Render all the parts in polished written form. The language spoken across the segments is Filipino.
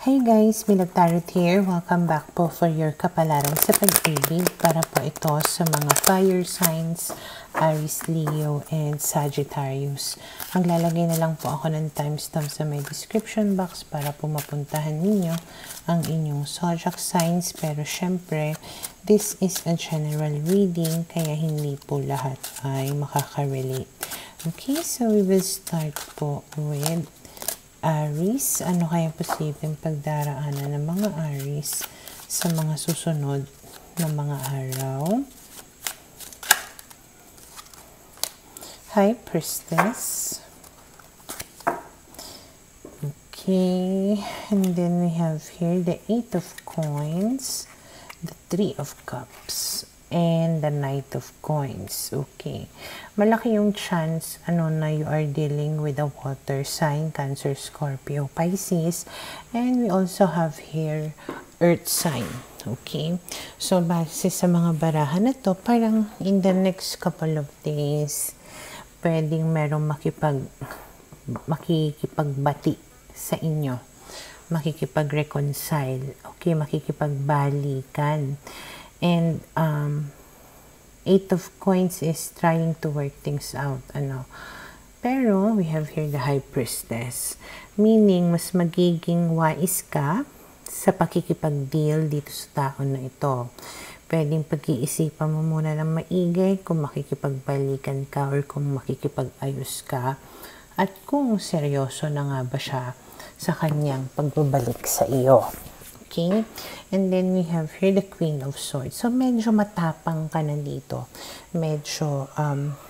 Hey guys, Bilog Tarot here. Welcome back po for your kapalaran sa pag-ibig. Para po ito sa mga fire signs, Aries, Leo, and Sagittarius. Maglalagay na lang po ako ng timestamp sa may description box para po mapuntahan ninyo ang inyong zodiac signs. Pero syempre, this is a general reading kaya hindi po lahat ay makaka-relate. Okay, so we will start po with Aries. Ano kaya posibleng pagdaraanan ng mga Aries sa mga susunod na mga araw? High Priestess. Okay. And then we have here the 8 of Coins, the 3 of Cups, and the Knight of Coins. Okay. Malaki yung chance na you are dealing with a water sign, Cancer, Scorpio, Pisces. And we also have here Earth sign. Okay. So, base sa mga barahan na to, parang in the next couple of days, pwedeng merong makikipagbati sa inyo. Makikipag-reconcile. Okay. Makikipagbalikan. And, 8 of Coins is trying to work things out. Pero, we have here the High Priestess. Meaning, mas magiging wise ka sa pakikipag-deal dito sa tao na ito. Pwedeng pag-iisipan mo muna ng maigay kung makikipagbalikan ka or kung makikipag-ayos ka. At kung seryoso na nga ba siya sa kanyang pagbabalik sa iyo. Okay? And then we have here the Queen of Swords. So, medyo matapang ka na dito. Medyo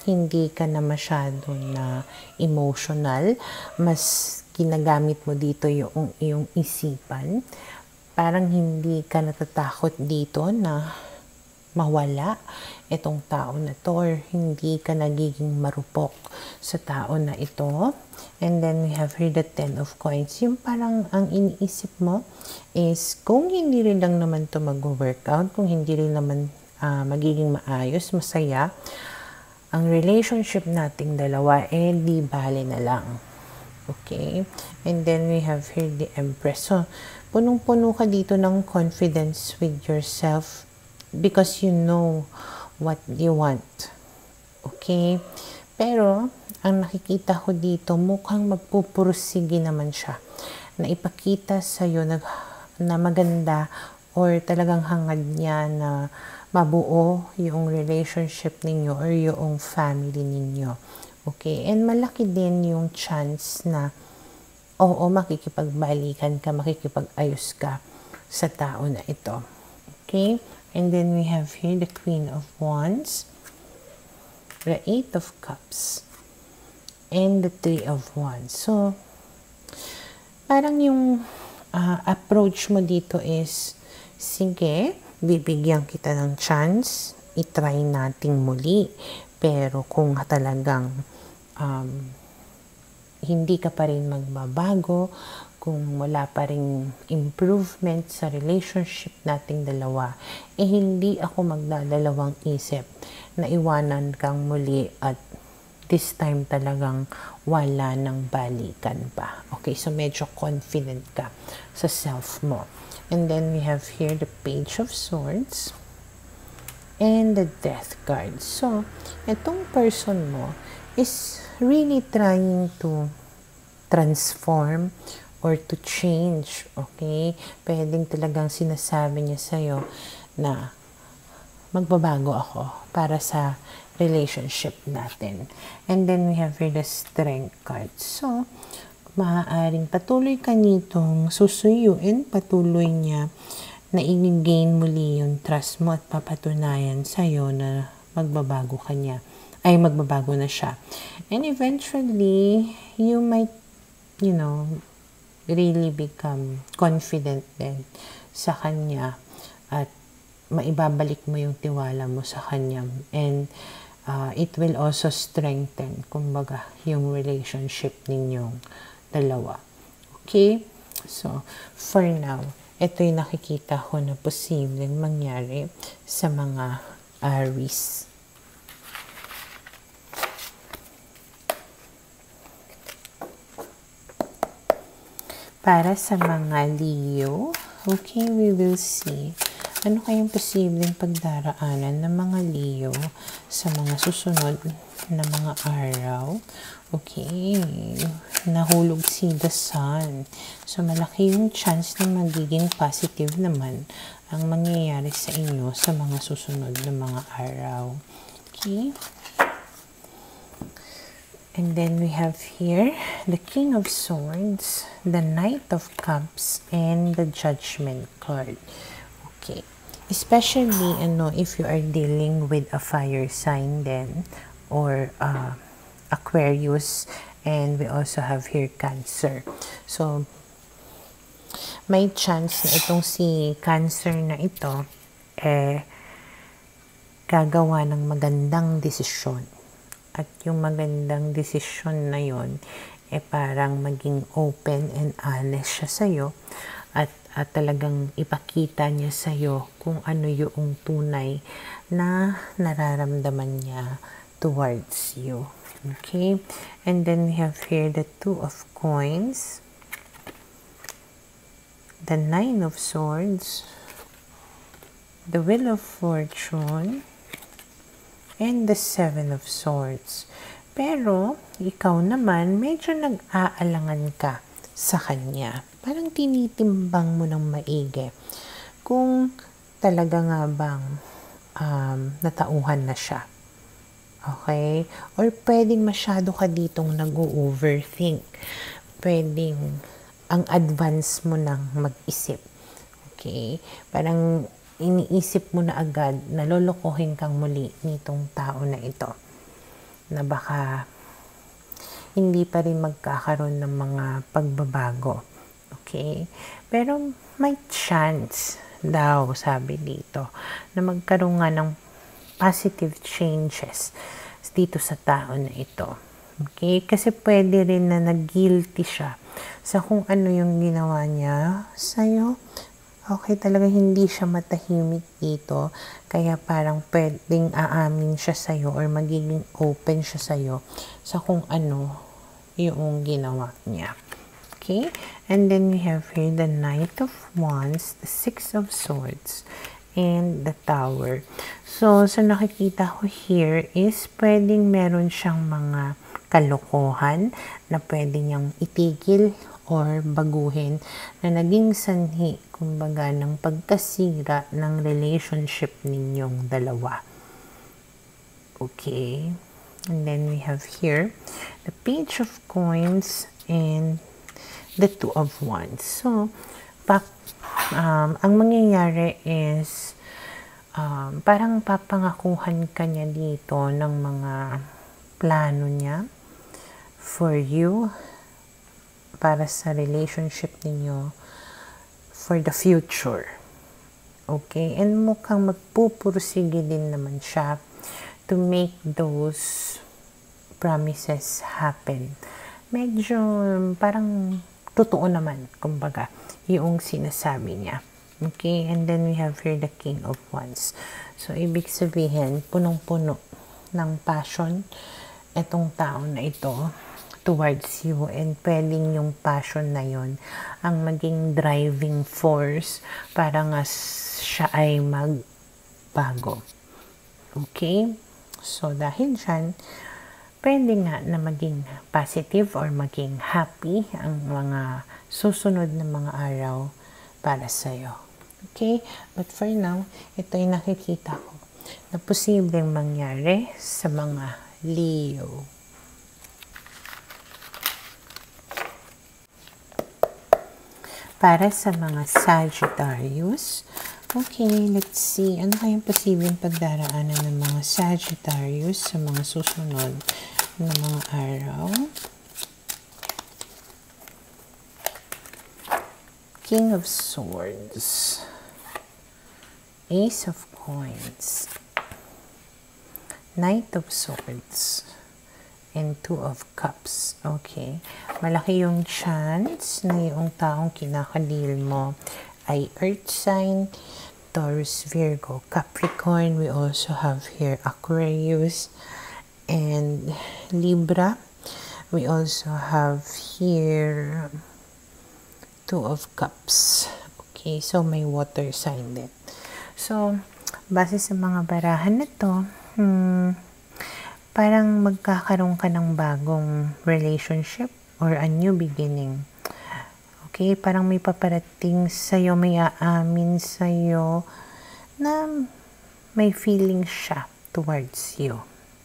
hindi ka na masyado na emotional. Mas ginagamit mo dito yung iyong isipan. Parang hindi ka natatakot dito na mawala itong tao na to or hindi ka nagiging marupok sa tao na ito. And then we have here the 10 of Coins. Yung parang ang iniisip mo is kung hindi rin lang naman to mag-workout, kung hindi rin naman magiging maayos, masaya, ang relationship nating dalawa, di bale na lang. Okay? And then we have here the Empress. So, punong-puno ka dito ng confidence with yourself because you know what you want. Okay? Pero, ang nakikita ko dito, mukhang magpupursige naman siya. Na ipakita sa'yo na maganda or talagang hangad niya na mabuo yung relationship ninyo or yung family ninyo. Okay? And malaki din yung chance na oo, makikipagbalikan ka, makikipag-ayos ka sa tao na ito. Okay? And then we have here the Queen of Wands, the 8 of Cups, and the 3 of Wands. So, parang yung approach mo dito is, sige, bibigyan kita ng chance, itry nating muli. Pero kung talagang hindi ka pa rin magbabago, kung wala pa rin improvement sa relationship nating dalawa, hindi ako magdadalawang isip na iwanan kang muli at this time talagang wala nang balikan pa. Okay, so medyo confident ka sa self mo. And then we have here the Page of Swords and the Death card. So, itong person mo is really trying to transform or to change, okay? Pwedeng talagang sinasabi niya sa'yo na magbabago ako para sa relationship natin. And then we have here the Strength card. So, maaaring patuloy ka nitong susuyuin, patuloy niya na i-gain muli yung trust mo at papatunayan sa'yo na magbabago ka niya. Ay, magbabago na siya. And eventually, you might, really become confident din sa kanya at maibabalik mo yung tiwala mo sa kanya. And it will also strengthen, kumbaga, yung relationship ninyong dalawa. Okay? So, for now, ito yung nakikita ko na posibleng mangyari sa mga Aries. Para sa mga Leo, okay, we will see ano kayang posibleng pagdaraanan ng mga Leo sa mga susunod na mga araw. Okay, nahulog si the Sun. So, malaki yung chance na magiging positive naman ang mangyayari sa inyo sa mga susunod na mga araw. Okay. And then we have here the King of Swords, the Knight of Cups, and the Judgment card. Okay. Especially, if you are dealing with a fire sign then, or Aquarius, and we also have here Cancer. So, may chance na itong si Cancer na ito, gagawa ng magandang desisyon. At yung magandang desisyon na yon, parang maging open and honest siya sa'yo. At talagang ipakita niya sa'yo kung ano yung tunay na nararamdaman niya towards you. Okay? And then we have here the Two of Coins, the Nine of Swords, the Wheel of Fortune, and the Seven of Swords. Pero, ikaw naman, medyo nag-aalangan ka sa kanya. Parang tinitimbang mo ng maigi. Kung talaga nga bang natauhan na siya. Okay? Or pwedeng masyado ka ditong nag-overthink. Pwedeng ang advance mo nang mag-isip. Okay? Parang iniisip mo na agad na lolokohin kang muli nitong tao na ito. Na baka hindi pa rin magkakaroon ng mga pagbabago. Okay? Pero may chance daw, sabi dito, na magkaroon nga ng positive changes dito sa tao na ito. Okay? Kasi pwede rin na nag-guilty siya sa kung ano yung ginawa niya sa'yo. Okay, talaga hindi siya matahimik dito. Kaya parang pwedeng aamin siya sa'yo or magiging open siya sa'yo sa kung ano yung ginawa niya. Okay? And then we have here the Knight of Wands, the Six of Swords, and the Tower. So, sa nakikita ko here is pwedeng meron siyang mga kalokohan na pwede niyang itigil or baguhin na naging sanhi, kumbaga, ng pagkasira ng relationship ninyong dalawa. Okay. And then we have here the Page of Coins and the Two of Wands. So, ang mangyayari is parang papangakuhan ka niya dito ng mga plano niya for you, para sa relationship ninyo for the future. Okay? And mukhang magpupursige din naman siya to make those promises happen. Medyo parang totoo naman, kumbaga, yung sinasabi niya. Okay? And then we have here the King of Wands. So, ibig sabihin, punong-puno ng passion itong tao na ito towards you, and pwedeng yung passion na yon ang maging driving force para nga siya ay magbago. Okay? So, dahil dyan, pwede nga na maging positive or maging happy ang mga susunod na mga araw para sa'yo. Okay? But for now, ito ay nakikita ko na posibleng mangyari sa mga Leo. Para sa mga Sagittarius, okay, let's see. Ano kayang posibleng pagdaraanan ng mga Sagittarius sa mga susunod na mga araw? King of Swords, Ace of Coins, Knight of Swords, and Two of Cups. Okay. Malaki yung chance na yung taong kinakadil mo ay Earth sign, Taurus, Virgo, Capricorn. We also have here Aquarius and Libra. We also have here Two of Cups. Okay, so may water sign din. So, base sa mga barahan na to, parang magkakaroon ka ng bagong relationship or a new beginning. Okay, parang may paparating sa'yo, may aamin sa'yo na may feeling siya towards you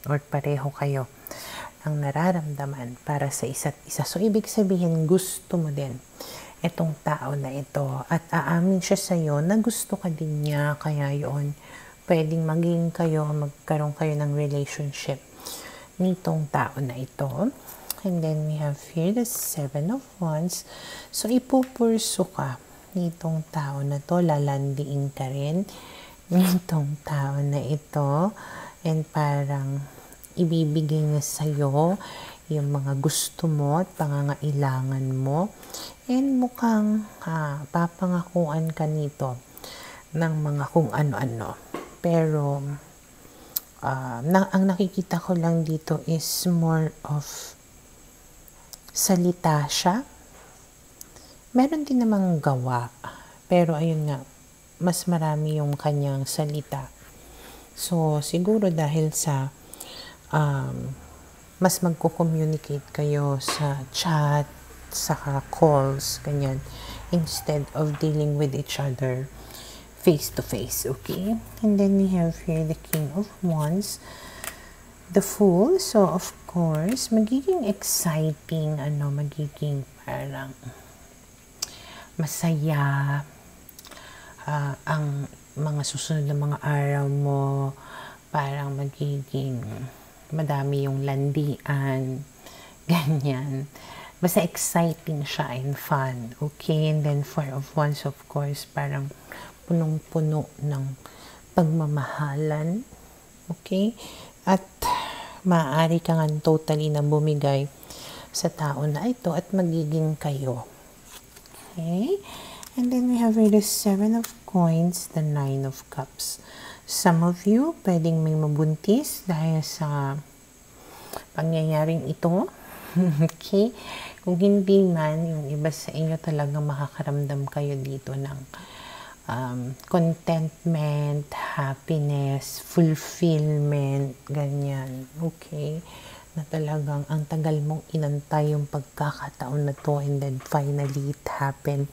or pareho kayo ng nararamdaman para sa isa't isa. So, ibig sabihin, gusto mo din itong tao na ito at aamin siya sa'yo na gusto ka din niya, kaya yun, pwedeng magkaroon kayo ng relationship nitong tao na ito. And then we have here the 7 of Wands. So, ipupurso ka nitong tao na to, lalandiin ka rin nitong tao na ito. And parang ibibigay niya sa'yo yung mga gusto mo at pangangailangan mo. And mukhang papangakuan ka nito ng mga kung ano-ano. Pero, ang nakikita ko lang dito is more of salita siya. Meron din namang gawa. Pero ayun nga, mas marami yung kanyang salita. So, siguro dahil sa mas magko-communicate kayo sa chat, sa calls, ganyan, instead of dealing with each other face to face, okay? And then we have here the King of Wands, the Fool. So, of course, magiging exciting, magiging parang masaya ang mga susunod na mga araw mo, parang magiging madami yung landian, ganyan. Basta exciting siya and fun, okay? And then 4 of Wands, of course, parang punong-puno ng pagmamahalan, okay? At maaari ka nga totally na bumigay sa tao na ito at magiging kayo. Okay? And then we have here the 7 of Coins, the 9 of Cups. Some of you, pwedeng may mabuntis dahil sa pangyayaring ito. Okay? Kung hindi man, yung iba sa inyo talagang makakaramdam kayo dito ng contentment, happiness, fulfillment, ganyan. Okay? Na talagang ang tagal mong inantay yung pagkakataon na to and then finally it happened.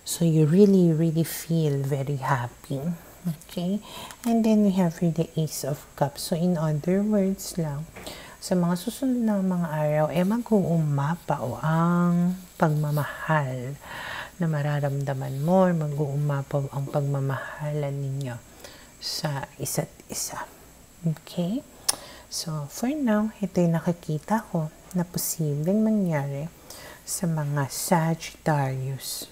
So you really, really feel very happy. Okay? And then we have here the Ace of Cups. So in other words lang, sa mga susunod na mga araw, mag-uumapaw ang pagmamahal na mararamdaman mo, mag-uumapaw ang pagmamahalan ninyo sa isa't isa. Okay? So, for now, ito yung nakikita ko na posibleng mangyari sa mga Sagittarius.